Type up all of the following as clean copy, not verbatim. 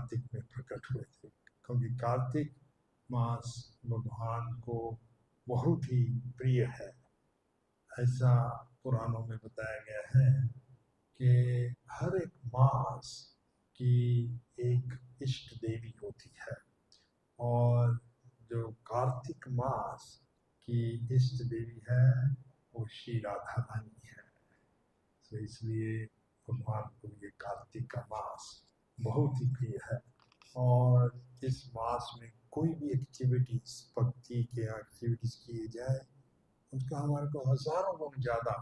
कार्तिक में प्रकट हुए थे, क्योंकि कार्तिक मास भगवान को बहुत ही प्रिय है। ऐसा पुराणों में बताया गया है कि हर एक मास की एक इष्ट देवी होती है, और जो कार्तिक मास की इष्ट देवी है वो श्री राधा रानी है। तो इसलिए भगवान को ये कार्तिक का मास बहुत ही प्रिय है। और इस मास में कोई भी एक्टिविटीज, भक्ति के एक्टिविटीज किए जाए, उसका हमारे को हजारों गुना ज़्यादा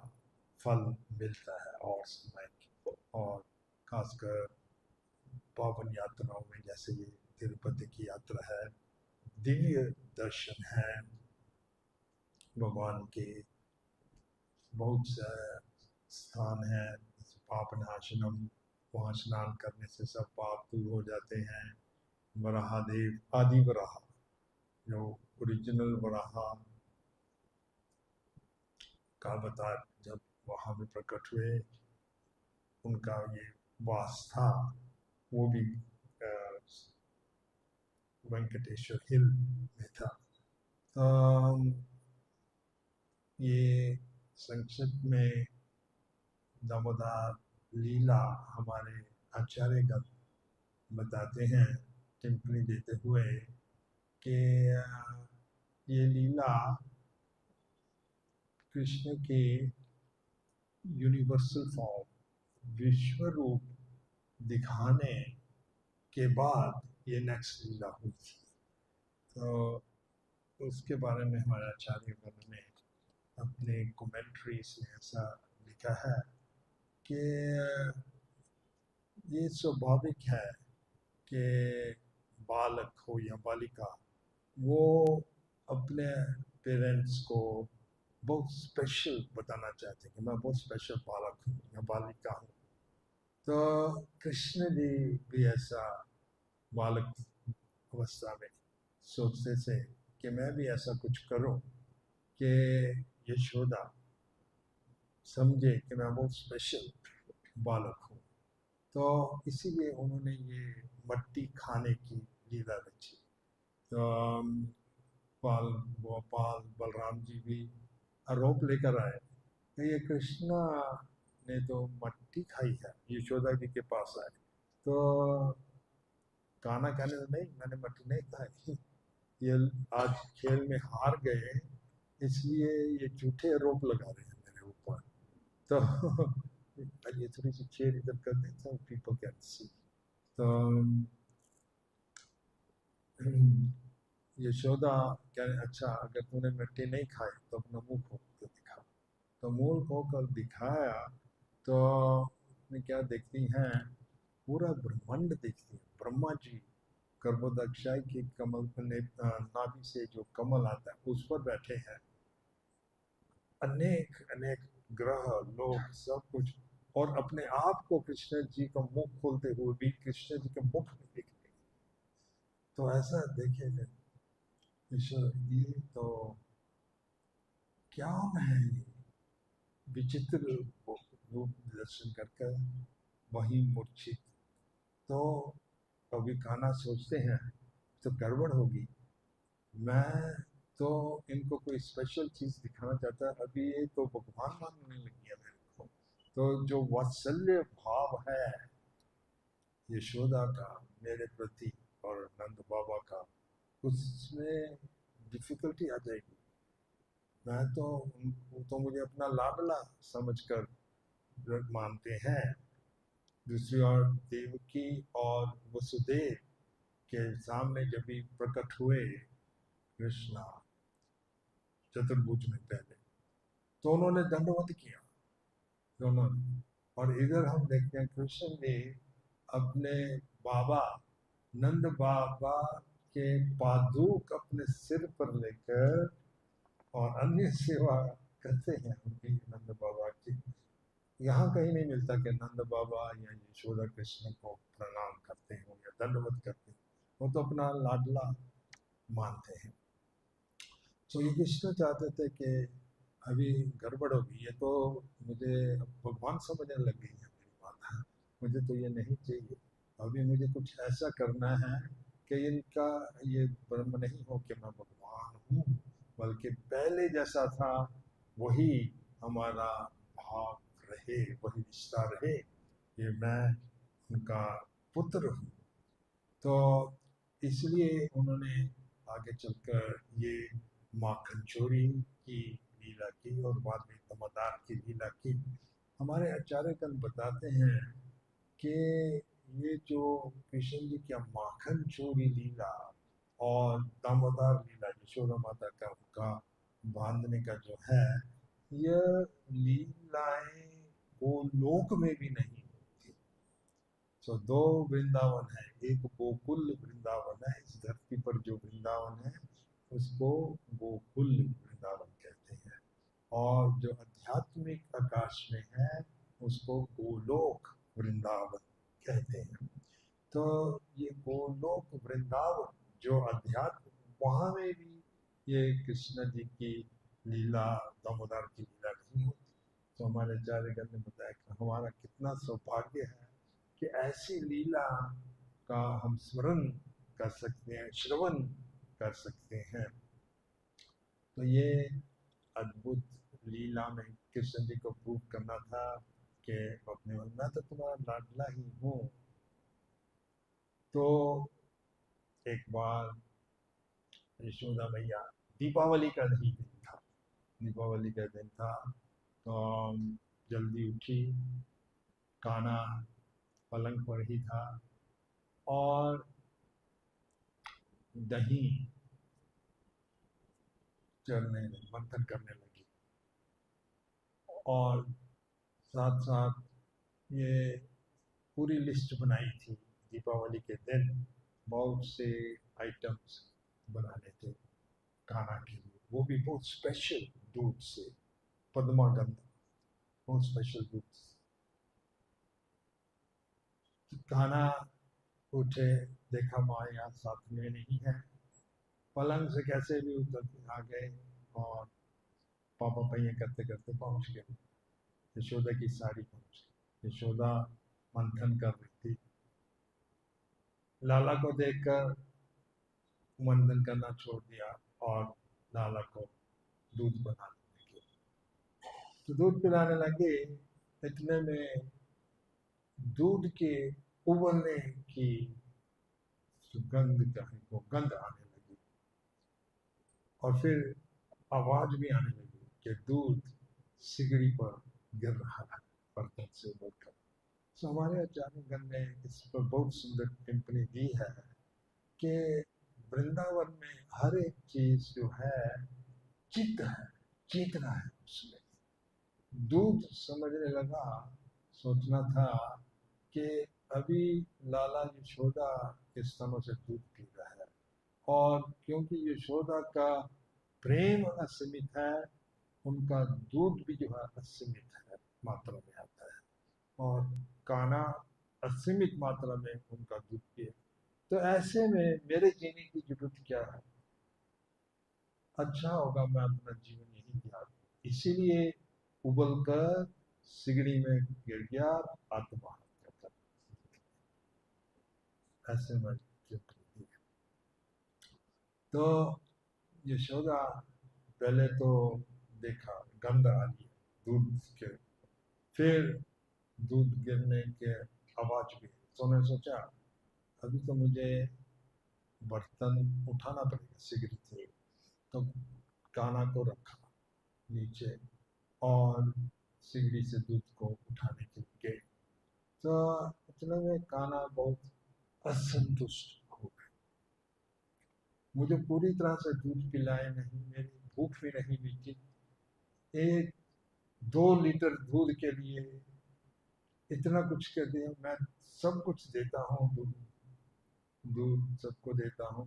फल मिलता है। और समय और खासकर पावन यात्राओं में, जैसे ये तिरुपति की यात्रा है, दिव्य दर्शन है भगवान के, बहुत से स्थान है, पापनाशनम, वहाँ स्नान करने से सब पाप दूर हो जाते हैं। वराहदेव, आदि वराह, जो ओरिजिनल वराह का अवतार जब वहाँ में प्रकट हुए, उनका ये वास था, वो भी वेंकटेश्वर हिल में था। ये संक्षिप्त में दामोदर लीला हमारे आचार्यगण बताते हैं, टिप्पणी देते हुए, कि ये लीला कृष्ण के यूनिवर्सल फॉर्म, विश्व रूप दिखाने के बाद ये नेक्स्ट लीला हुई थी। तो उसके बारे में हमारे आचार्यगण ने अपने कमेंट्रीज में ऐसा लिखा है कि ये स्वाभाविक है कि बालक हो या बालिका, वो अपने पेरेंट्स को बहुत स्पेशल बताना चाहते हैं कि मैं बहुत स्पेशल बालक हूँ या बालिका हूँ। तो कृष्ण जी भी ऐसा बालक अवस्था में सोचते थे कि मैं भी ऐसा कुछ करूं कि यशोदा समझे कि मैं बहुत स्पेशल बालक हूँ। तो इसीलिए उन्होंने ये मट्टी खाने की लीला रची। तो गोपाल बलराम जी भी आरोप लेकर आए कि ये कृष्णा ने तो मट्टी खाई है, यशोदा जी के पास आए तो गाना कहने तो नहीं, मैंने मट्टी नहीं खाई, ये आज खेल में हार गए इसलिए ये झूठे आरोप लगा रहे हैं मेरे ऊपर। तो ये थोड़ी सी चेयर इधर कर देता हूँ, पीपल कैन सी। तो यशोदा कह रहे, अच्छा अगर तूने मिट्टी नहीं खाई तो अपना मुंह खोल के दिखा। तो मुंह खोलकर दिखाया तो उसमें क्या देखती हैं, पूरा ब्रह्मांड देखती है। ब्रह्मा जी गर्भोदक्षाई की कमल नाभि से जो कमल आता है उस पर बैठे हैं, अनेक अनेक ग्रह लोग सब कुछ, और अपने आप को कृष्ण जी का मुख खोलते हुए भी कृष्ण जी के मुख में देखते। तो ऐसा देखे ईश्वर, ये तो क्या है, ये विचित्र रूप दर्शन करके वही मूर्छित। तो कभी खाना सोचते हैं तो गड़बड़ होगी। मैं तो इनको कोई स्पेशल चीज दिखाना चाहता, अभी ये तो भगवान मानने लग गया मेरे को। तो जो वात्सल्य भाव है यशोदा का मेरे प्रति और नंद बाबा का, उसमें डिफिकल्टी आ जाएगी। मैं तो उनको तो मुझे अपना लाडला समझकर मानते हैं। दूसरी ओर देवकी और वसुदेव के सामने जब भी प्रकट हुए कृष्णा चतुर्भुज में पहले, तो उन्होंने दंडवत किया दोनों ने। और इधर हम देखते हैं कृष्ण ने अपने बाबा नंद बाबा के पादुक अपने सिर पर लेकर और अन्य सेवा करते हैं उनकी, नंद बाबा की। यहाँ कहीं नहीं मिलता कि नंद बाबा या यशोदा कृष्ण को प्रणाम करते हो या दंडवत करते हैं, वो तो अपना लाडला मानते हैं। तो ये कृष्ण चाहते थे कि अभी गड़बड़ होगी, ये तो मुझे भगवान समझने लग गई है मेरी बात, मुझे तो ये नहीं चाहिए। अभी मुझे कुछ ऐसा करना है कि इनका ये भ्रम नहीं हो कि मैं भगवान हूँ, बल्कि पहले जैसा था वही हमारा भाव रहे, वही रिश्ता रहे, ये मैं उनका पुत्र हूँ। तो इसलिए उन्होंने आगे चलकर ये माखन चोरी की लीला की और बाद में दमोदार की लीला की। हमारे आचार्यगण बताते हैं कि ये जो कृष्ण जी की माखन चोरी लीला और दामोदर लीला, यशोदा माता का उनका बांधने का जो है, यह लीलाएं गोलोक में भी नहीं होती। तो दो वृंदावन है, एक गोकुल वृंदावन है, इस धरती पर जो वृंदावन है उसको गोकुल वृंदावन कहते हैं, और जो आध्यात्मिक आकाश में है उसको गोलोक वृंदावन कहते हैं। तो ये गोलोक वृंदावन जो अध्यात्म, वहां में भी ये कृष्ण जी की लीला, दामोदर की लीला नहीं होती। तो हमारे आचार्यगण ने बताया कि हमारा कितना सौभाग्य है कि ऐसी लीला का हम स्मरण कर सकते हैं, श्रवण कर सकते हैं। तो ये अद्भुत लीला में कृष्ण जी को प्रूव करना था कि अपने मैं तो तुम्हारा लाडला ही हूँ। तो एक बार यशोदा मैया, दीपावली का ही दिन था, दीपावली का दिन था, तो जल्दी उठी, कान्हा पलंग पर ही था और दही चरने मंथन करने लगी, और साथ साथ ये पूरी लिस्ट बनाई थी दीपावली के दिन, बहुत से आइटम्स बनाने थे खाना के लिए, वो भी बहुत स्पेशल दूध से, पद्मागंध, बहुत स्पेशल दूध। खाना उठे, देखा माँ यहाँ साथ में नहीं है, पलंग से कैसे भी उतर के आ गए और पापा पहिए करते करते पहुंच गए, यशोदा की साड़ी पहुंच गई। यशोदा मंथन कर रही थी, लाला को देखकर मंथन करना छोड़ दिया और लाला को दूध बनाने लगे। तो दूध पिलाने लगे, इतने में दूध के उबलने की सुगंध का है वो गंध आने लगी, और फिर आवाज भी आने लगी कि दूध सिगड़ी पर गिर रहा है बर्तन से उबलकर। तो हमारे आचार्यगण ने इस पर बहुत सुंदर टिप्पणी दी है कि वृंदावन में हर एक चीज जो है चित्त है, चेतना है उसमें। दूध समझने लगा, सोचना था कि अभी लाला यशोदा के स्तनों से दूध पी रहा है, और क्योंकि यशोदा का प्रेम असीमित है, उनका दूध भी जो है असीमित है, मात्रा में आता है, और कान्हा असीमित मात्रा में उनका दूध पिए। तो ऐसे में मेरे जीने की जरूरत क्या है, अच्छा होगा मैं अपना जीवन यही त्याग दूं। इसीलिए उबल कर सिगड़ी में गिर गया, आत्महत्या कर, ऐसे में तो यशोदा पहले तो देखा गंध आ रही है दूध के, फिर दूध गिरने के आवाज भी, तो उन्होंने सोचा अभी तो मुझे बर्तन उठाना पड़ेगा सिगड़ी से। तो कान्हा को रखा नीचे और सिगड़ी से दूध को उठाने के लिए गए। तो इतने में कान्हा बहुत असंतुष्ट हो गए, मुझे पूरी तरह से दूध पिलाए नहीं, मेरी भूख भी नहीं मिटी, एक 2 लीटर दूध के लिए इतना कुछ कर दिया, मैं सब कुछ देता हूँ, दूध दूध सबको देता हूँ,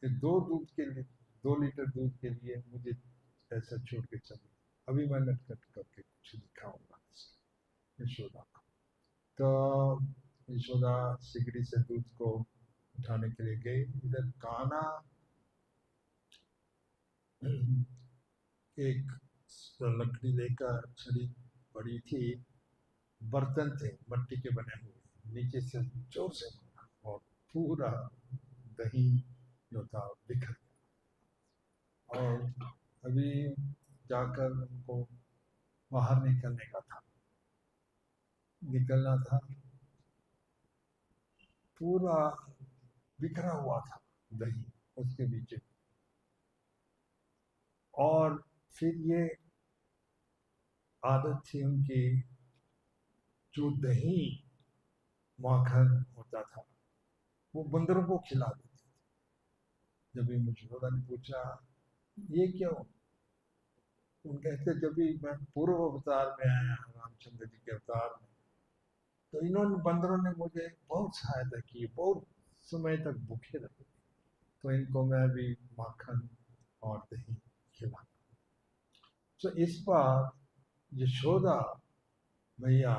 कि 2 लीटर दूध के लिए मुझे ऐसा छोड़ के चले, अभी मैं नटखट करके कुछ दिखाऊंगा यशोदा को। तो यशोदा सिगड़ी से दूध को उठाने के लिए गई, इधर कान्हा एक लकड़ी लेकर, छड़ी पड़ी थी, बर्तन थे मट्टी के बने हुए, नीचे से जोर से मारा, पूरा दही जो था बिखर गया। और अभी जाकर उनको बाहर निकलना था, पूरा बिखरा हुआ था दही उसके बीच। और फिर ये आदत थी उनकी, जो दही माखन होता था वो बंदरों को खिला देते थे। जब यशोदा ने पूछा ये क्यों, तुम कहते जब भी मैं पूर्व अवतार में आया रामचंद्र जी के अवतार में, तो इन्होंने बंदरों ने मुझे बहुत सहायता की, बहुत समय तक भूखे रहे, तो इनको मैं भी माखन और दही खिला। तो इस बार यशोदा मैया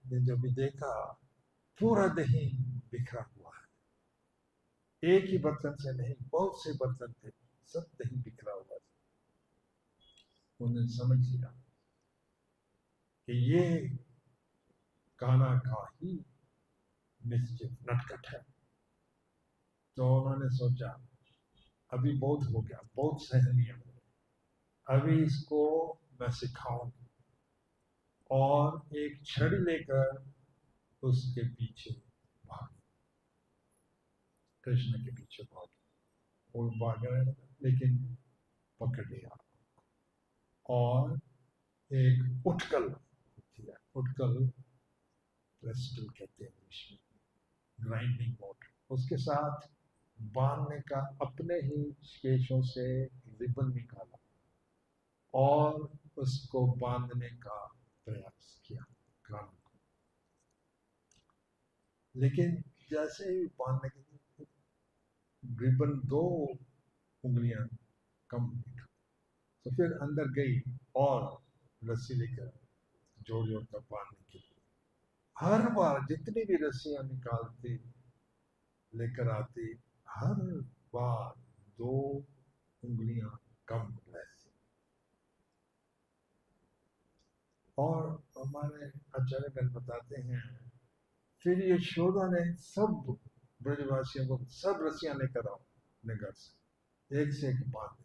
ने जब भी देखा पूरा दही बिखरा हुआ है, एक ही बर्तन से नहीं बहुत से बर्तन थे, सब दही बिखरा हुआ था। उन्होंने समझ लिया कि ये कान्हा का ही निश्चित नटखट है। तो उन्होंने सोचा अभी बहुत हो गया, बहुत सहनीय हो गया, अभी इसको मैं सिखाऊंगी। और एक छड़ी लेकर उसके पीछे भागी, कृष्ण के पीछे भागी। वो भाग रहे लेकिन पकड़ लिया। और एक उठकल होती है, उठकल प्रेस्टल कहते हैं इंग्लिश में, ग्राइंडिंग बोर्ड, उसके साथ बांधने का, अपने ही केशों से रिबन निकाला और उसको बांधने का प्रयास किया कान को। लेकिन जैसे ही बांधने के रिबन 2 उंगलियां कम हुई, तो फिर अंदर गई और रस्सी लेकर जोड़ जोड़ कर बांधने के लिए हर बार जितनी भी रस्सियां निकालती लेकर आती, हर बार 2 उंगलियां कम रहती। और हमारे आचार्यगण बताते हैं फिर यशोदा ने सब ब्रजवासियों को सब रस्सियां लेकर आओ अपने घर से, एक से एक बांध।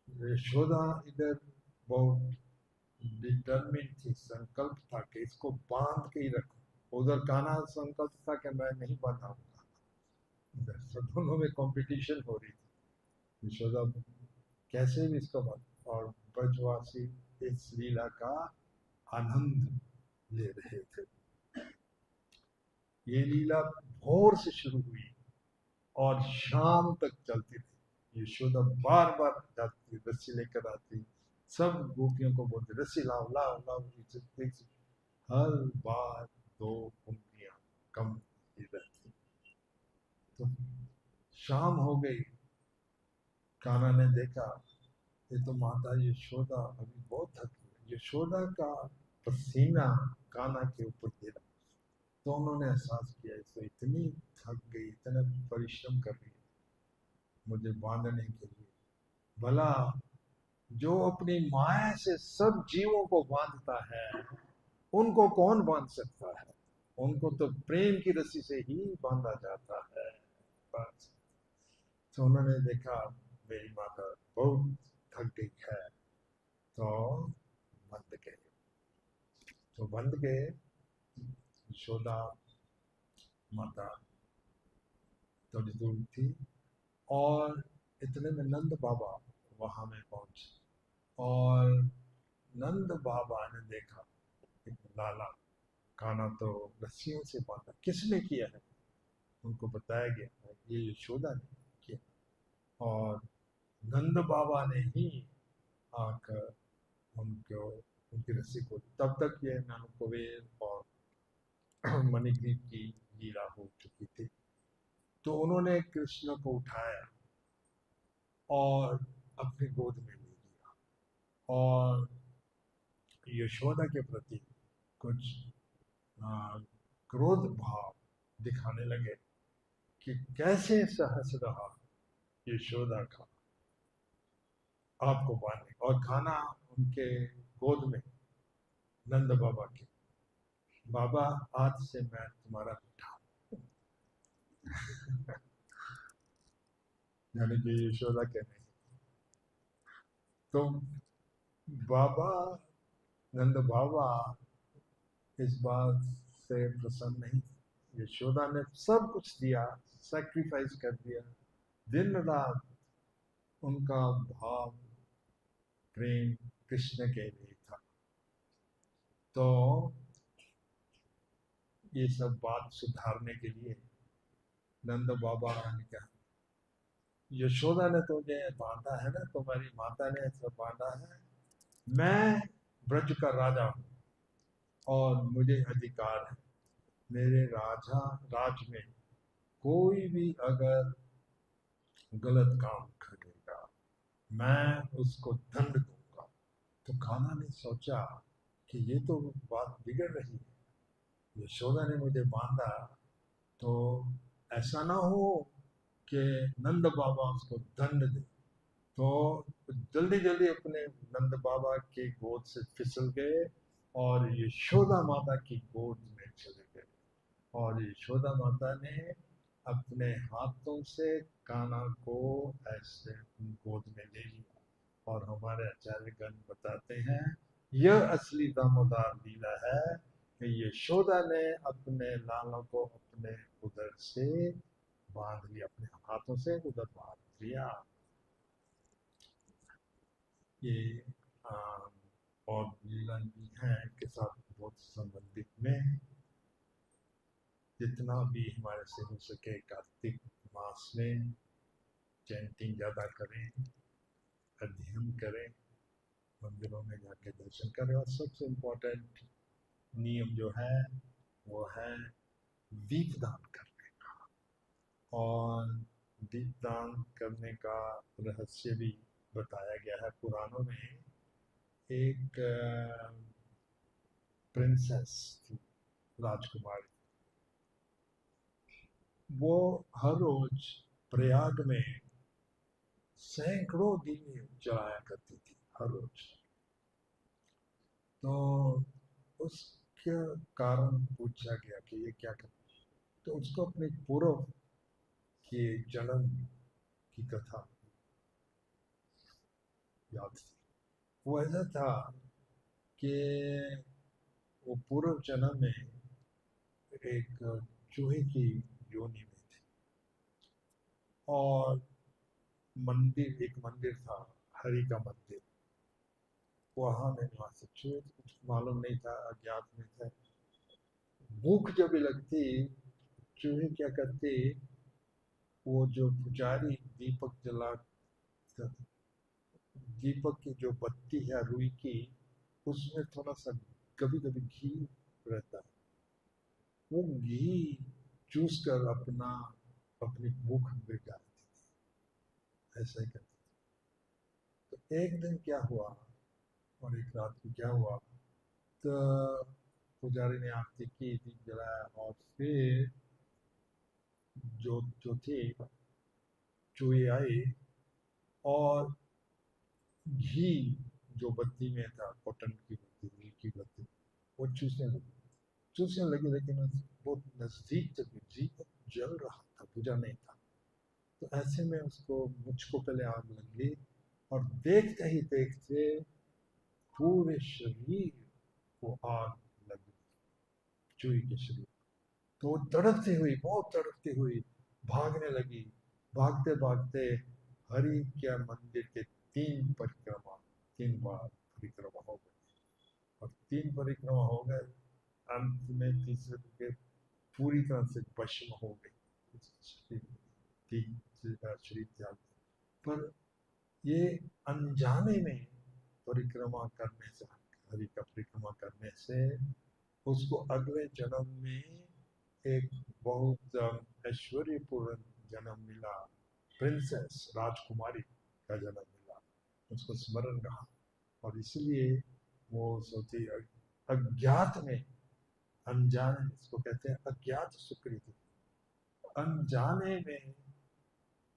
यशोदा इधर बहुत डिटरमिन थी, संकल्प था कि इसको बांध के ही रखो। उधर कान्हा संकल्प था कि मैं नहीं बांधाऊंगा। इधर दोनों में कंपटीशन हो रही थी, यशोदा कैसे भी इसको बांध। और ब्रजवासी इस लीला का आनंद ले रहे थे। ये लीला भोर से शुरू हुई और शाम तक चलती थी। यशोदा बार बार जाती, रस्सी लेकर आती, सब गोपियों को बोलते रस्सी लाओ लाओ लाओ। हर बार 2 उंगलियां कम ही रहती। तो शाम हो गई, कान्हा ने देखा ये तो माता यशोदा अभी बहुत थकी है। यशोदा का पसीना कान्हा के ऊपर गिरा, तो उन्होंने एहसास किया इसको इतनी थक गई, इतना परिश्रम कर रही है मुझे बांधने के लिए। भला जो अपनी माया से सब जीवों को बांधता है उनको कौन बांध सकता है? उनको तो प्रेम की रस्सी से ही बांधा जाता है। बस। तो उन्होंने देखा मेरी माता बहुत थक गई है, तो बंध गए। तो बंध गए। यशोदा माता थोड़ी दूर थी और इतने में नंद बाबा वहां में पहुंचे। और नंद बाबा ने देखा एक लाला कान्हा तो रस्सियों से बांधा, किसने किया है? उनको बताया गया ये यशोदा ने किया। और नंद बाबा ने ही आकर उनको उनकी रस्सी को, तब तक ये नानुकुबेर और मणिग्रीव की लीला हो चुकी थी। तो उन्होंने कृष्ण को उठाया और अपनी गोद में ले लिया और यशोदा के प्रति कुछ क्रोध भाव दिखाने लगे कि कैसे सहस रहा यशोदा का आपको बांधने। और खाना उनके गोद में नंद बाबा के बाबा आज से मैं तुम्हारा बेटा हूं। यानी कि यशोदा कह रही तो बाबा, नंद बाबा इस बात से प्रसन्न नहीं थे। यशोदा ने सब कुछ दिया, सैक्रिफाइस कर दिया। दिन रात उनका भाव, प्रेम कृष्ण के लिए था। तो ये सब बात सुधारने के लिए नंद बाबा ने कहा, यशोदा ने तुझे बांधा है ना, तुम्हारी माता ने सब बांधा है। मैं ब्रज का राजा हूं और मुझे अधिकार है। मेरे राज में कोई भी अगर गलत काम करेगा, मैं उसको दंड दूंगा। तो कान्हा ने सोचा कि ये तो बात बिगड़ रही है। यशोदा ने मुझे बांधा तो ऐसा ना हो कि नंद बाबा उसको दंड दे। तो जल्दी जल्दी अपने नंद बाबा की गोद से फिसल गए और यशोदा माता की गोद में चले गए। और यशोदा माता ने अपने हाथों से कान्हा को ऐसे गोद में ले लिया। और हमारे आचार्यगण बताते हैं यह असली दामोदर लीला है कि यशोदा ने अपने लालों को अपने उदर से बांध लिया, अपने हाथों से उदर बांध लिया। ये और लीला भी है के साथ बहुत संबंधित में। जितना भी हमारे से हो सके कार्तिक मास में चैंटिंग ज़्यादा करें, अध्ययन करें, मंदिरों में जाके दर्शन करें। और सबसे इम्पोर्टेंट नियम जो है वो है दीपदान करने का। और दीपदान करने का रहस्य भी बताया गया है पुराणों में। एक प्रिंसेस थी, राजकुमारी। वो हर रोज प्रयाग में सैकड़ों दिए जलाया करती थी, हर रोज। तो उसके कारण पूछा गया कि ये क्या करती। तो उसको अपने पूर्व के जन्म की कथा याद थी। वो ऐसा था कि वो पूर्व जन्म में एक चूहे की योनि में थे। और एक मंदिर था, हरि का मंदिर। वहां में निवास, चूहे कुछ मालूम नहीं था, अज्ञात में थे। भूख जब लगती, चूहे क्या करते, वो जो पुजारी दीपक जला, दीपक की जो बत्ती है रुई की, उसमें थोड़ा सा कभी कभी घी रहता है। वो घी चूस कर अपनी भूख मिटाते थे, ऐसा ही करते थे। तो एक दिन क्या हुआ, और एक रात को क्या हुआ, तो पुजारी ने आरती की, दीप जलाया, और फिर जो जो थे चूहे आए और घी जो बत्ती में था, कॉटन की बत्ती, घी की बत्ती, वो चूसने लगी। लेकिन बहुत नजदीक तक दीपक जल रहा था, बुझा नहीं था। तो ऐसे में उसको, मुझको पहले आग लग गई। और देखते ही देखते पूरे शरीर को आग लग गई, चूहे के शरीर। तो वो तड़पती हुई, बहुत तड़पती हुई भागने लगी। भागते भागते हरि के मंदिर के 3 परिक्रमा, 3 बार परिक्रमा हो गई। और 3 परिक्रमा हो गए, अंत में तीसरे दिन पूरी तरह से भस्म हो गई, शरीर त्याग। पर ये अनजाने में परिक्रमा करने से, हरि का परिक्रमा करने से उसको अगले जन्म में एक बहुत ऐश्वर्यपूर्ण जन्म मिला, प्रिंसेस, राजकुमारी का जन्म मिला। उसको स्मरण रहा। और इसलिए वो सोची, अज्ञात में, अनजाने, इसको कहते हैं अज्ञात सुकृति। अनजाने में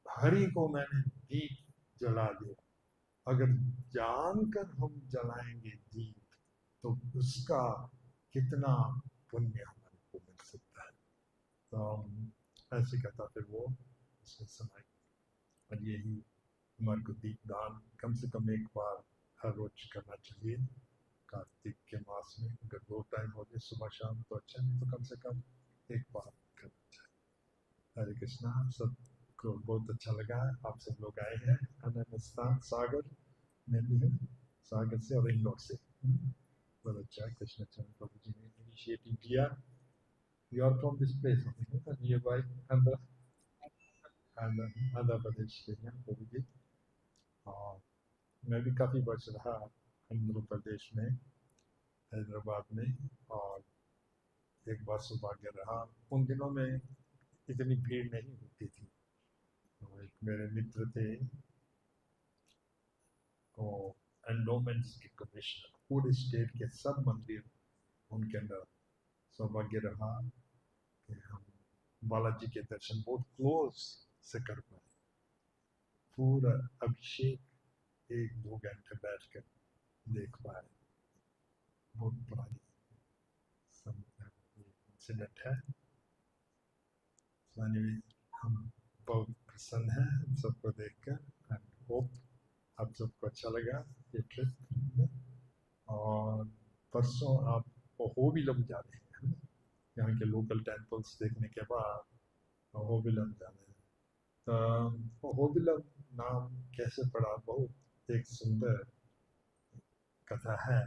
हरि को मैंने दीप जला दिया। अगर जानकर हम जलाएंगे दीप तो उसका कितना पुण्य हमारे को मिल सकता है। तो ऐसी कथा फिर वो उसने सुनाई। और यही हमारे को दीपदान कम से कम एक बार हर रोज करना चाहिए कार्तिक के मास में। अगर 2 टाइम हो जाए सुबह शाम तो अच्छा, नहीं तो कम से कम एक बार करना चाहिए। हरे कृष्णा। सबको बहुत अच्छा लगा, आप सब लोग आए हैं। अनंतस्थान सागर में भी है, सागर से और इंदौर से। बहुत अच्छा, कृष्ण चंद्र प्रभु जी ने इनिशिएटिव लिया। You are from this place near by Andhra Pradesh के हैं प्रभु जी। और मैं भी काफ़ी वर्ष रहा आंध्र प्रदेश में, हैदराबाद में। और एक बार सौभाग्य रहा, उन दिनों में इतनी भीड़ नहीं होती थी। तो एक मेरे मित्र थे, वो एंडोमेंट्स के कमिश्नर, पूरे स्टेट के सब मंदिर उनके अंदर। सौभाग्य रहा कि हम बालाजी के दर्शन बहुत क्लोज से कर पाए। पूरा अभिषेक 1-2 घंटे बैठकर देख पाए। बहुत पुरानी इंसिडेंट है। हम बहुत प्रसन्न हैं हम सबको देखकर। एंड होप आप सबको अच्छा लगा ये ट्रिप। और परसों आप अहोबिलम जा रहे हैं, यहाँ के लोकल टेम्पल्स देखने के बाद अहोबिलम जाना है। तो अहोबिलम नाम कैसे पड़ा, बहुत एक सुंदर कथा है।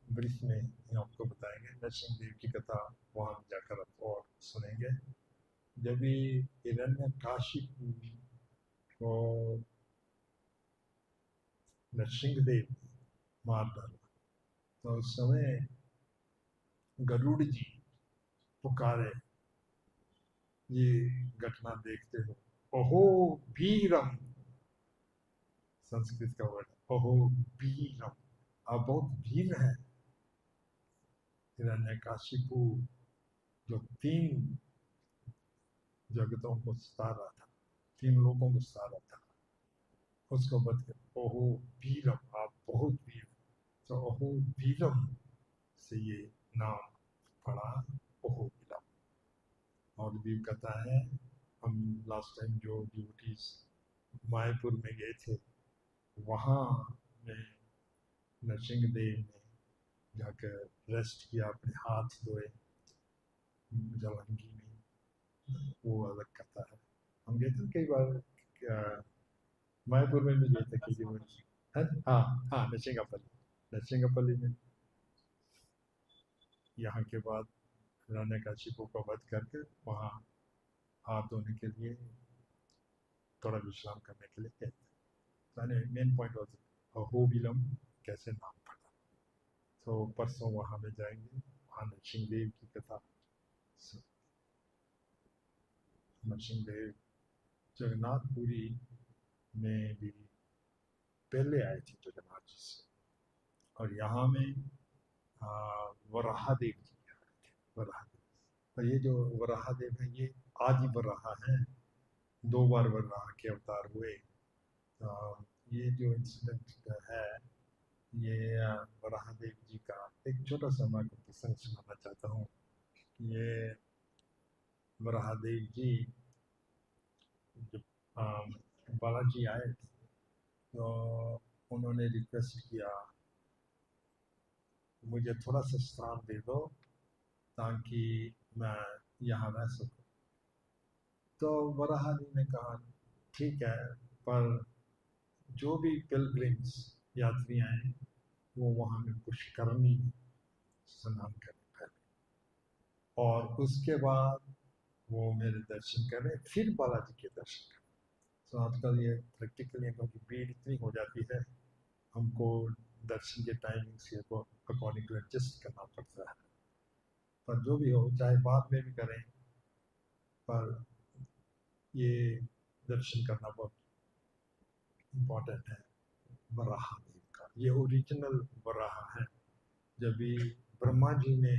ब्रीफ में आपको बताएंगे। नरसिंह देव की कथा वहाँ जाकर आप और सुनेंगे। जब भी हिरण्यकाशिपु को नरसिंह देव मार डाला तो उस समय गरुड़ जी पुकारे, ये घटना देखते हो। अहो वीरम, संस्कृत का वर्ड, अहो वीरम, आप बहुत वीर हैं। हिरण्यकाशिपु जो 3 जगतों को सता रहा था, 3 लोगों को सता रहा था, उसको बच गए। ओहो वीरम, आप बहुत वीर। तो ओहो वीरम से ये नाम पड़ा ओहो वीरम। और भी कथा है, हम लास्ट टाइम जो ड्यूटीज मायापुर में गए थे, वहाँ में नरसिंह देव ने जाकर रेस्ट किया, अपने हाथ धोए जलंगी में, वो अलग कथा है। हम गए थे कई बार, मायापुर में भी गए थे कई बार। हाँ हाँ, नरसिंगापल्ली में। यहाँ के बाद हिरण्यकाशिपु को वध करके वहाँ हाथ धोने के लिए, थोड़ा विश्राम करने के लिए गए थे। मेन पॉइंट वॉज अहोबिलम कैसे नाम पड़ा। तो परसों वहाँ में जाएंगे, वहाँ नरसिंह देव की कथा। नरसिंह देव जगन्नाथपुरी में भी पहले आए थे जगन्नाथ जी से, और यहाँ में वराहदेव जी आए थे। वराहदेव, और ये जो वराहदेव है ये आदि वराह हैं, 2 बार वराह के अवतार हुए। ये जो इंसिडेंट है, ये वराहदेव जी का एक छोटा सा मैं प्रसंग सुनाना चाहता हूँ। ये वराहदेव जी जब बालाजी आए थे तो उन्होंने रिक्वेस्ट किया, मुझे थोड़ा सा स्थान दे दो ताकि मैं यहाँ रह सकूं। तो वराह जी ने कहा ठीक है, पर जो भी पिलग्रिम्स यात्री आए वो वहाँ में पुष्करणी स्नान करें पहले, और उसके बाद वो मेरे दर्शन करें, फिर बालाजी के दर्शन करें। तो आजकल ये प्रैक्टिकली है, क्योंकि भीड़ इतनी हो जाती है, हमको दर्शन के टाइमिंग्स के अकॉर्डिंग टू एडजस्ट करना पड़ता है। पर जो भी हो, चाहे बाद में भी करें, पर ये दर्शन करना बहुत इम्पोर्टेंट है। वराह देव का ये ओरिजिनल वराह है। जब भी ब्रह्मा जी ने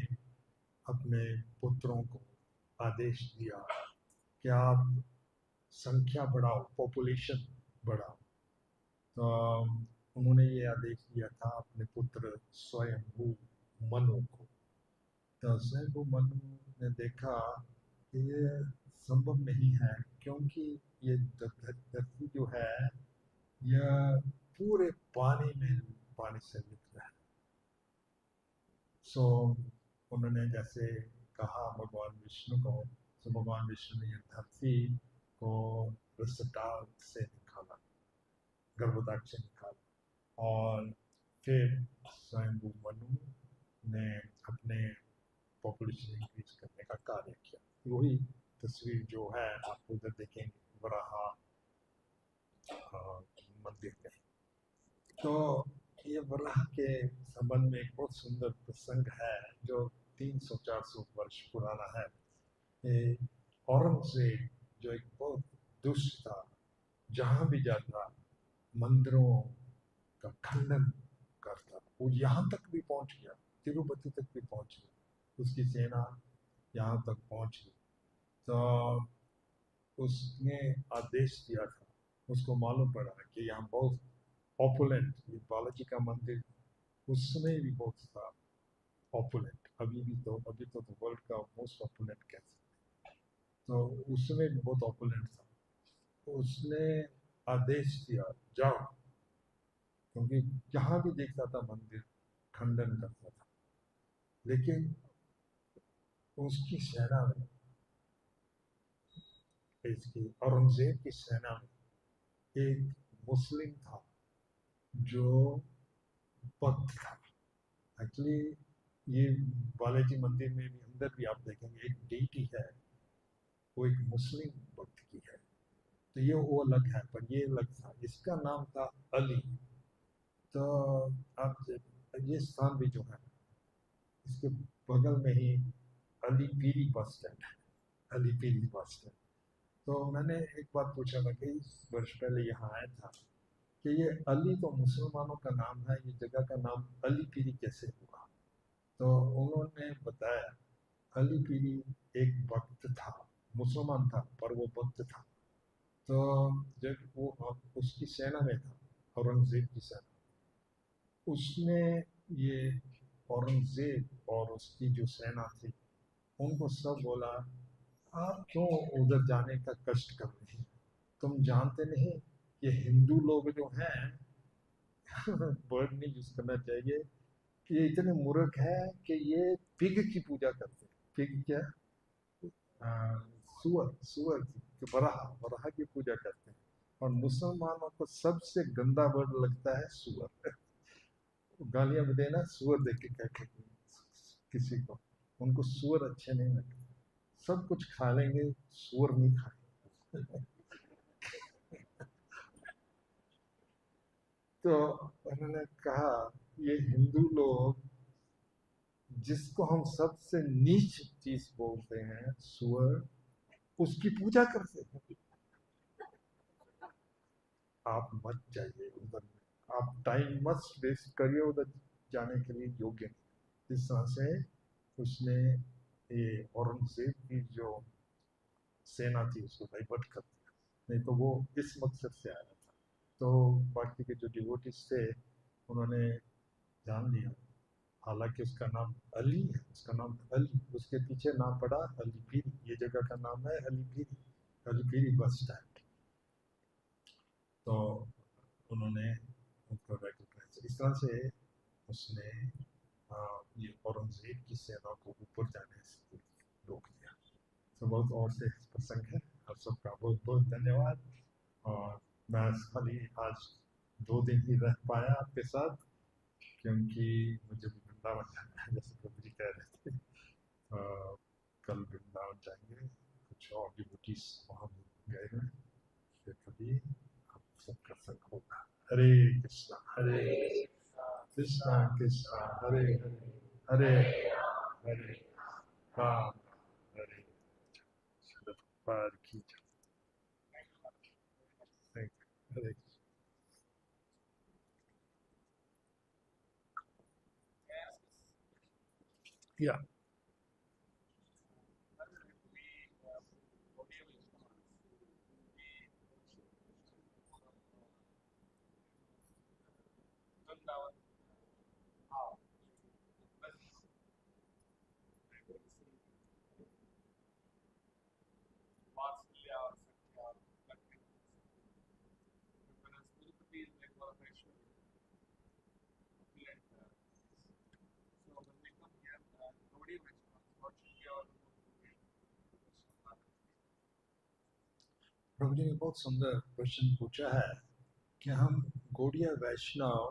अपने पुत्रों को आदेश दिया कि आप संख्या बढ़ाओ, पॉपुलेशन बढ़ाओ, तो उन्होंने ये आदेश दिया था अपने पुत्र स्वयंभू मनु को तो स्वयं मनु ने देखा कि ये संभव नहीं है, क्योंकि ये धरती जो है यह पूरे पानी से लिप्त है। सो उन्होंने जैसे कहा भगवान विष्णु को, तो भगवान विष्णु ने धरती को रसटाल से निकाला, गर्भदाग से निकाला, और फिर स्वयं मनु ने अपने पॉपुलेशन इंक्रीज करने का कार्य किया। वही तस्वीर जो है आप उधर देखेंगे वराहा मंदिर में। तो ये वराह के संबंध में एक बहुत सुंदर प्रसंग है जो 300-400 वर्ष पुराना है। ये औरंगजेब जो एक बहुत दुष्ट था, जहां भी जाता मंदिरों का खंडन करता। वो यहाँ तक भी पहुंच गया, तिरुपति तक भी पहुंच गया, उसकी सेना यहाँ तक पहुंच गई। तो उसने आदेश दिया था, उसको मालूम पड़ा कि यहाँ बहुत ऑपुलेंट, ये बालाजी का मंदिर उस समय भी बहुत था ऑपुलेंट, अभी तो वर्ल्ड का मोस्ट ऑपुलेंट कह सकते। तो उस समय भी बहुत ऑपुलेंट था। तो उसने आदेश दिया जाओ, क्योंकि जहां भी देखता था मंदिर खंडन करता था। लेकिन उसकी सेना में, इसकी औरंगजेब की सेना में एक मुस्लिम था जो भक्त था। एक्चुअली ये बालाजी मंदिर में भी अंदर भी आप देखेंगे एक डेटी है, वो एक मुस्लिम भक्त की है। तो ये वो अलग है, पर ये अलग था, इसका नाम था अली। तो आप ये स्थान भी जो है इसके बगल में ही अली पीरी बस स्टैंड है, अली पीरी बस स्टैंड। तो मैंने एक बात पूछा था कि इस वर्ष पहले यहाँ आया था कि ये अली तो मुसलमानों का नाम है, ये जगह का नाम अली पीरी कैसे हुआ? तो उन्होंने बताया अली पीरी एक भक्त था, मुसलमान था पर वो भक्त था। तो जब वो उसकी सेना में था, औरंगजेब की सेना, उसने ये औरंगजेब और उसकी जो सेना थी उनको सब बोला, आप क्यों उधर जाने का कष्ट कर रहे हैं? तुम जानते नहीं ये हिंदू लोग जो हैं वर्ड नहीं यूज करना चाहिए, कि ये इतने मूर्ख है कि ये पिग की पूजा करते हैं। पिग क्या? आ, सुअर, सुअर की, बराह, बराह की पूजा करते हैं। और मुसलमानों को सबसे गंदा वर्ड लगता है सुअर। गालियां भी देना सुअर देख के कहते किसी को, उनको सुअर अच्छे नहीं लगते। सब कुछ खा लेंगे, सुअर नहीं खाएंगे। तो उन्होंने कहा ये हिंदू लोग जिसको हम सबसे नीच चीज बोलते हैं सुअर, उसकी पूजा करते हैं। आप मत जाइए उधर, आप टाइम मत वेस्ट करिए उधर जाने के लिए योग्य नहीं। इस तरह से उसने ये औरंगजेब की जो सेना थी उसको डाइवर्ट कर दिया, नहीं तो वो इस मकसद से आया था। तो बाकी के जो डिवोटिस थे उन्होंने जान लिया, हालांकि उसका नाम अली है, उसका नाम अली, उसके पीछे नाम पड़ा अलीपीरी, ये जगह का नाम है अलीपीरी, अलीपीरी बस स्टैंड। तो उन्होंने उनको रेकग्नाइज, इस तरह से उसने ये औरंगजेब की सेना को ऊपर जाने से रोक दिया। तो बहुत और से प्रसंग है। आप सबका बहुत बहुत धन्यवाद। और मैं खाली आज 2 दिन ही रह पाया आपके साथ, क्योंकि मुझे भी वृंदावन जाना है, जैसे प्रभु जी कह रहे थे। कल वृंदावन जाएंगे, कुछ और डिवोटीज वहाँ गए हैं, फिर कभी आप सबका संग होगा। हरे कृष्णा, हरे कृष्णा कृष्णा हरे हरे, हरे हरे राम, हरे शरद पार की जय। हरे या प्रभु जी ने बहुत सुंदर क्वेश्चन पूछा है कि हम गौड़ीय वैष्णव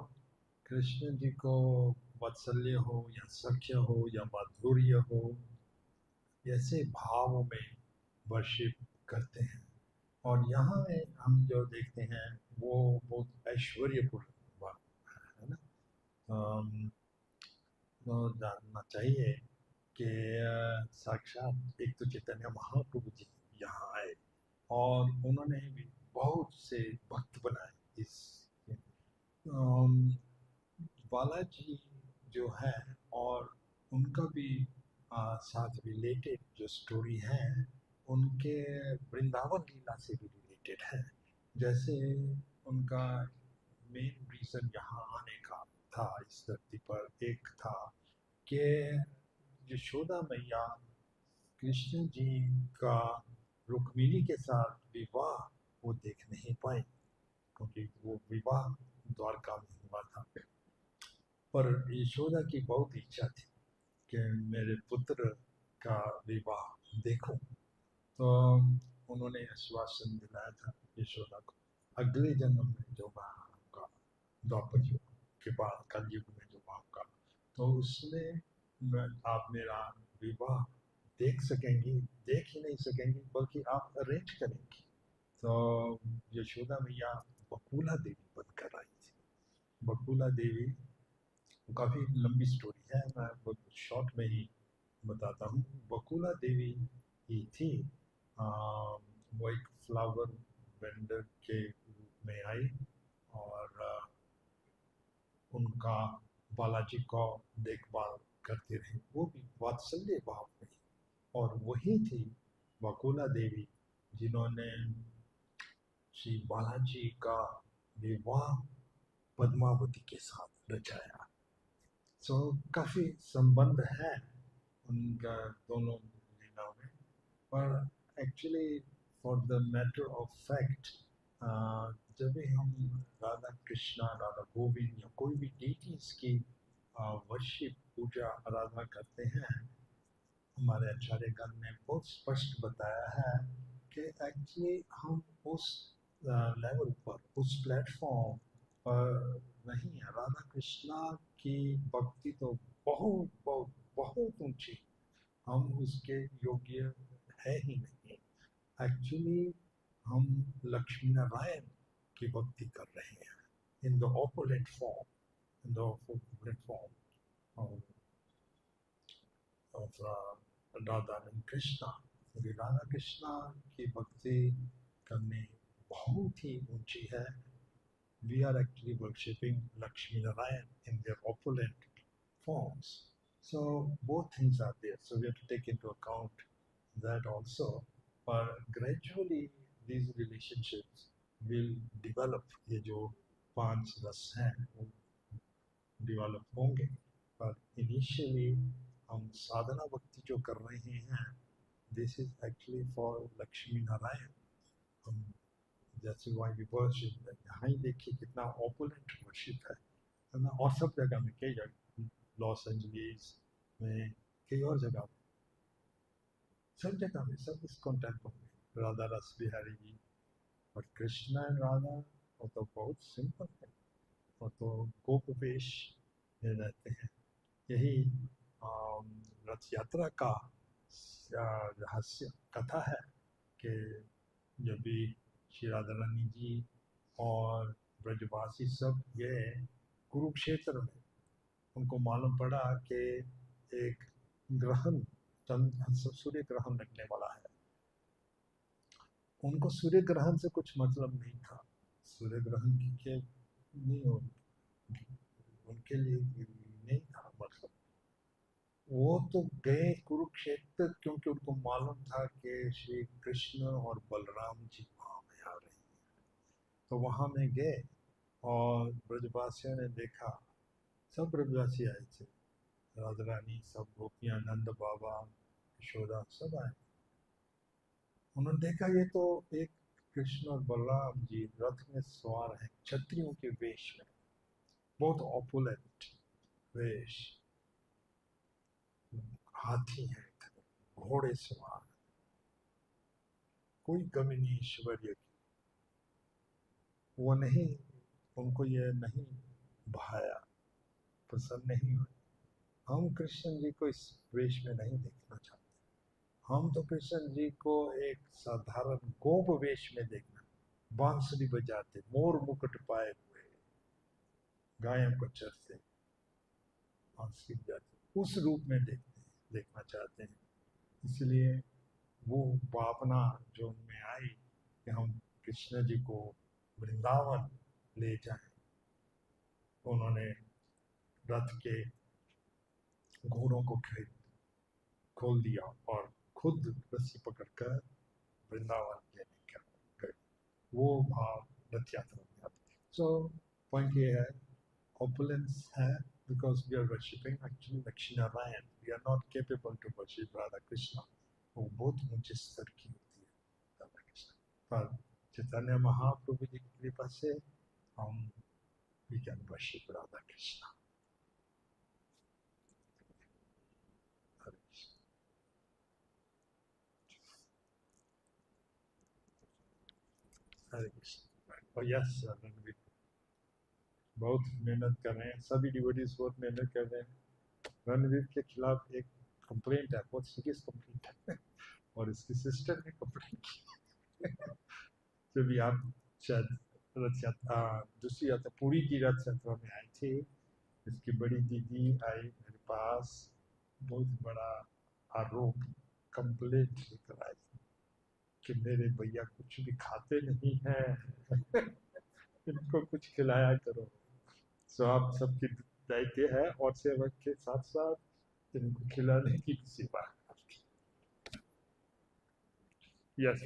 कृष्ण जी को वात्सल्य हो या सख्य हो या माधुर्य हो ऐसे भावों में वर्शिप करते हैं। और यहाँ में हम जो देखते हैं वो बहुत ऐश्वर्यपूर्ण है ना। अम, तो जानना चाहिए कि साक्षात एक तो चैतन्य महाप्रभु जी यहाँ आए और उन्होंने भी बहुत से भक्त बनाए। इस अम, बालाजी जो है और उनका भी साथ रिलेटेड जो स्टोरी है उनके वृंदावन लीला से भी रिलेटेड है। जैसे उनका मेन रीजन यहाँ आने का था इस धरती पर एक था कि यशोदा मैया कृष्ण जी का रुक्मिणी के साथ विवाह वो देख नहीं पाए क्योंकि वो विवाह द्वारका में हुआ था। पर यशोदा की बहुत इच्छा थी कि मेरे पुत्र का विवाह देखूं। तो उन्होंने आश्वासन दिलाया था यशोदा को अगले जन्म में जो वहाँ होगा द्वापर युग के बाद कलयुग में जो वहाँ होगा तो उसमें आप मेरा विवाह देख सकेंगी, देख ही नहीं सकेंगी बल्कि आप अरेंज करेंगी। तो यशोदा मैया बकुला देवी बनकर आई थी। बकुला देवी काफ़ी लंबी स्टोरी है, मैं बहुत शॉर्ट में ही बताता हूँ। बकुला देवी ही थी। वो एक फ्लावर वेंडर के रूप में आई और उनका बालाजी को देखभाल करती रही, वो भी वात्सल्य भाव में। और वही थी बकुला देवी जिन्होंने श्री बालाजी का विवाह पद्मावती के साथ रचाया। सो काफ़ी संबंध है उनका दोनों लीलाओं में। पर actually for the matter of fact जब भी हम राधा कृष्णा राधा गोविंद या कोई भी डेटीज की वर्शिप पूजा आराधना करते हैं हमारे आचार्यगण ने बहुत स्पष्ट बताया है कि एक्चुअली हम उस लेवल पर उस प्लेटफॉर्म पर नहीं है। राधा कृष्णा की भक्ति तो बहुत बहुत बहुत ऊंची, हम उसके योग्य है ही नहीं। एक्चुअली हम लक्ष्मी नारायण की भक्ति कर रहे हैं in the opponent form, in the opponent form of Radha and Krishna. Radha Krishna की भक्ति करने बहुत ही ऊंची है। We are actually worshipping Lakshmi Narayan in their opulent forms. So both things are there. So we have to take into account that also. But gradually these relationships will develop. ये जो 5 रस हैं वो develop होंगे। पर initially हम साधना भक्ति जो कर रहे हैं this is actually for Lakshmi Narayan. हम जैसे वाई भी वर्शिप यहाँ ही देखिए कितना ऑपुलेंट वर्शिप है ना। और सब जगह में कई जगह लॉस एंजलिस में कई और जगह सब जगह में सब इस टेम्पल में राधा रस बिहारी जी और कृष्णा एंड राधा वो तो बहुत सिंपल है। वो तो गोप वेश में रहते हैं। यही रथ यात्रा का रहस्य कथा है कि जब भी श्री राधा रानी जी और ब्रजवासी सब गए कुरुक्षेत्र में, उनको मालूम पड़ा कि एक ग्रहण सूर्य ग्रहण लगने वाला है। उनको सूर्य ग्रहण से कुछ मतलब नहीं था, सूर्य ग्रहण के नहीं हो उनके लिए नहीं था मतलब। वो तो गए कुरुक्षेत्र क्योंकि उनको मालूम था कि श्री कृष्ण और बलराम जी वहाँ में आ रहे हैं। तो वहाँ में गए और ब्रजवासियों ने देखा, सब ब्रजवासी आए थे, राधा रानी सब गोपियाँ नंद बाबा यशोदा सब आए। उन्होंने देखा ये तो एक कृष्ण और बलराम जी रथ में सवार हैं क्षत्रियों के वेश में, बहुत ऑपुलेंट वेश, हाथी हैं, घोड़े सवार, कोई कमी नहीं ईश्वरीय की, वो नहीं, उनको ये नहीं भाया, पसंद नहीं हुई। हम कृष्ण जी को इस वेश में नहीं देखना चाहते। हम तो कृष्ण जी को एक साधारण गोप वेश में देखना, बांसुरी बजाते, मोर मुकुट पाए हुए, गायों को चरते, बांसुरी बजाते, उस रूप में देखना चाहते हैं। इसलिए वो भावना जो उनमें आई कि हम कृष्ण जी को वृंदावन ले जाएं, उन्होंने रथ के घोड़ों को खोल दिया और खुद रस्सी पकड़कर वृंदावन लेने गए। वो भाव रथ यात्रा में आता है। सो पॉइंट ये है, opulence है because we are worshipping actually Lakshmi Narayan. We are not capable to worship Radha Krishna. वो बहुत ऊंचे स्तर की होती है राधा कृष्ण, पर चैतन्य महाप्रभु जी की कृपा से हम we can worship Radha Krishna. हरे कृष्ण। हरे कृष्ण। और यस रणवीर बहुत मेहनत कर रहे हैं, सभी डिवोटीज बहुत मेहनत कर रहे हैं। रणवीर के खिलाफ एक कंप्लेंट है, बहुत सीरियस कंप्लेंट है, और इसकी सिस्टर ने कंप्लेंट की। जब भी आप शायद रथ यात्रा, दूसरी यात्रा पूरी की रथ यात्रा में आई थी, इसकी बड़ी दीदी आई मेरे पास, बहुत बड़ा आरोप, कंप्लेंट लेकर आई कि मेरे भैया कुछ भी खाते नहीं है, इनको कुछ खिलाया करो। सो आप सबकी दायित्व है और सेवक के साथ साथ इनको खिलाने की सेवा। यस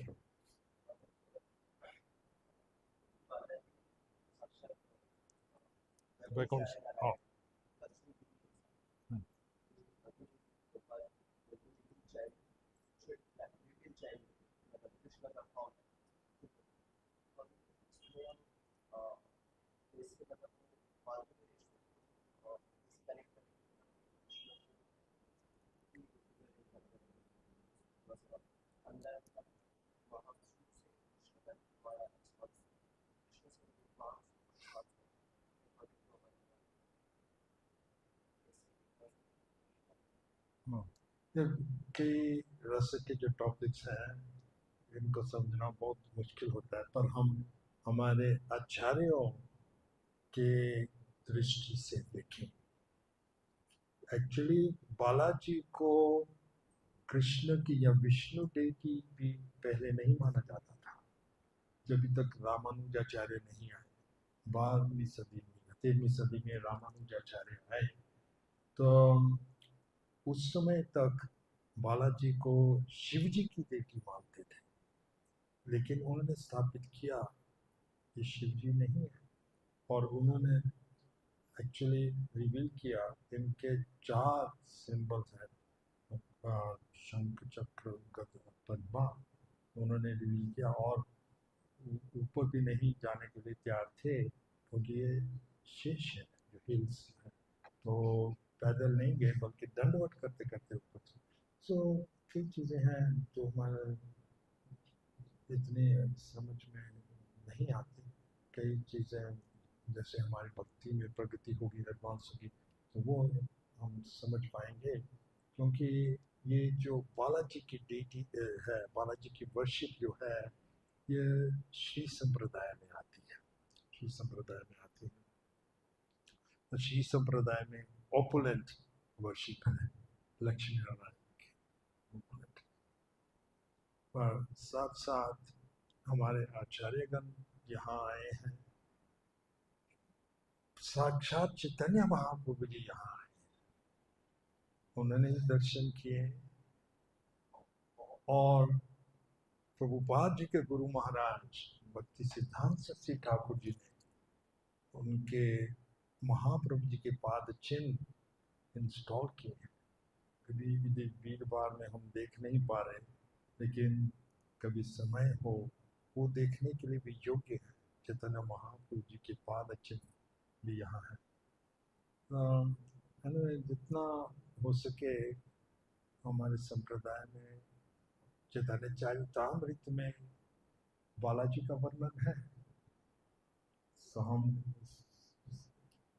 कौन हाँ कई रस के जो टॉपिक्स हैं इनको समझना बहुत मुश्किल होता है, पर हम हमारे आचार्यों के दृष्टि से देखें, एक्चुअली बालाजी को कृष्ण की या विष्णु देव की भी पहले नहीं माना जाता था, जब तक रामानुजाचार्य नहीं आए। 12वीं सदी में, 13वीं सदी में रामानुजाचार्य आए, तो उस समय तक बालाजी को शिव जी की देवी मानते थे, लेकिन उन्होंने स्थापित किया कि शिव जी नहीं है, और उन्होंने एक्चुअली रिवील किया इनके 4 सिंबल्स हैं, शंख चक्र गदा पद्मा, उन्होंने रिवील किया, और ऊपर भी नहीं जाने के लिए तैयार थे क्योंकि ये शेष है जो हिल्स है, तो पैदल नहीं गए बल्कि दंडवत करते करते ऊपर थे। सो कई चीज़ें हैं जो हमारे इतने समझ में नहीं आती, कई चीज़ें जैसे हमारी भक्ति में प्रगति होगी, एडवांस होगी, तो वो हम समझ पाएंगे, क्योंकि ये जो बालाजी की डेटी है, बालाजी की वर्शिप जो है, ये श्री संप्रदाय में आती है, श्री संप्रदाय में आती है। तो श्री संप्रदाय में ओपुलेंट वर्शिप है लक्ष्मी नारायण की, ओपुलेंट, पर साथ साथ हमारे आचार्यगण यहाँ आए हैं, साक्षात चैतन्य महाप्रभु जी यहाँ आए, उन्होंने दर्शन किए, और प्रभुपाद जी के गुरु महाराज भक्ति सिद्धांत सरस्वती ठाकुर जी ने उनके महाप्रभु जी के पाद चिन्ह इंस्टॉल किए हैं। कभी वीरवार में हम देख नहीं पा रहे, लेकिन कभी समय हो वो देखने के लिए भी योग्य है। चैतन्य महाप्रभु जी के पाद चिन्ह भी यहाँ है। जितना हो सके हमारे संप्रदाय में चैतन्य चरितामृत में बालाजी का वर्णन है, तो हम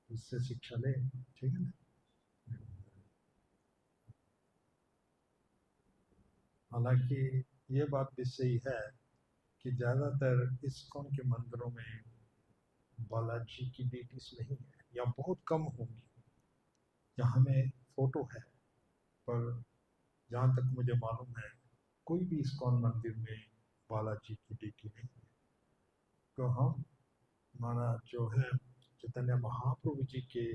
उससे शिक्षा लें, ठीक है ना। हालांकि ये बात भी सही है कि ज़्यादातर इस्कॉन के मंदिरों में बालाजी की डिटीज नहीं है, या बहुत कम होंगी। यहाँ में फोटो है, पर जहाँ तक मुझे मालूम है कोई भी इस्कॉन मंदिर में बालाजी की डीटी नहीं है। तो हम हमारा जो है चैतन्य महाप्रभु जी के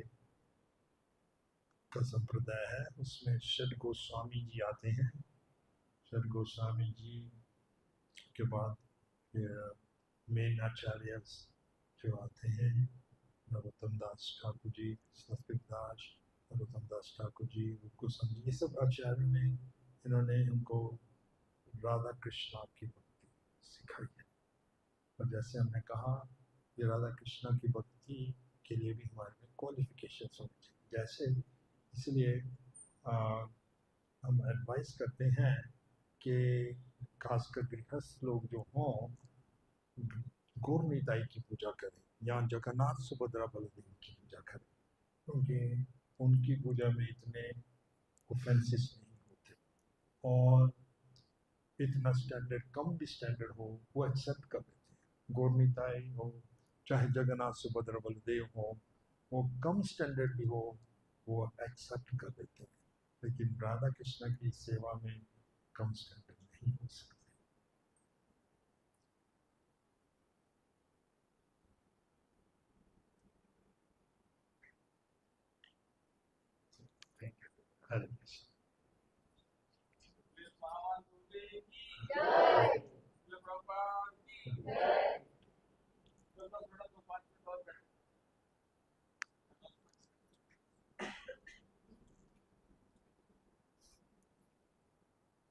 का संप्रदाय है, उसमें षड गोस्वामी जी आते हैं। षड गोस्वामी जी के बाद मेन आचार्य जो आते हैं, नरोत्तम दास ठाकुर जी, संस्कृत दास नरोत्तम दास ठाकुर जी, गोस्वामी जी, ये सब आचार्य ने इन्होंने हमको राधा कृष्णा की भक्ति सिखाई है। और जैसे हमने कहा कि राधा कृष्णा की भक्ति के लिए भी हमारे में क्वालिफिकेशन होनी चाहिए। जैसे इसलिए हम एडवाइस करते हैं कि खासकर गृहस्थ लोग जो हों गौर निताई की पूजा करें, या जगन्नाथ सुभद्रा बलदेव की पूजा करें, क्योंकि उनकी पूजा में इतने ऑफेंसेस नहीं होते, और इतना स्टैंडर्ड कम भी स्टैंडर्ड हो वो एक्सेप्ट कर लेते हैं। गौर निताई हो चाहे जगन्नाथ सुभद्रा बलदेव हो, वो कम स्टैंडर्ड भी हो वो एक्सेप्ट कर लेते हैं। लेकिन राधा कृष्ण की सेवा में कम स्टैंडर्ड नहीं हो सकते। Thank you. हरे कृष्ण।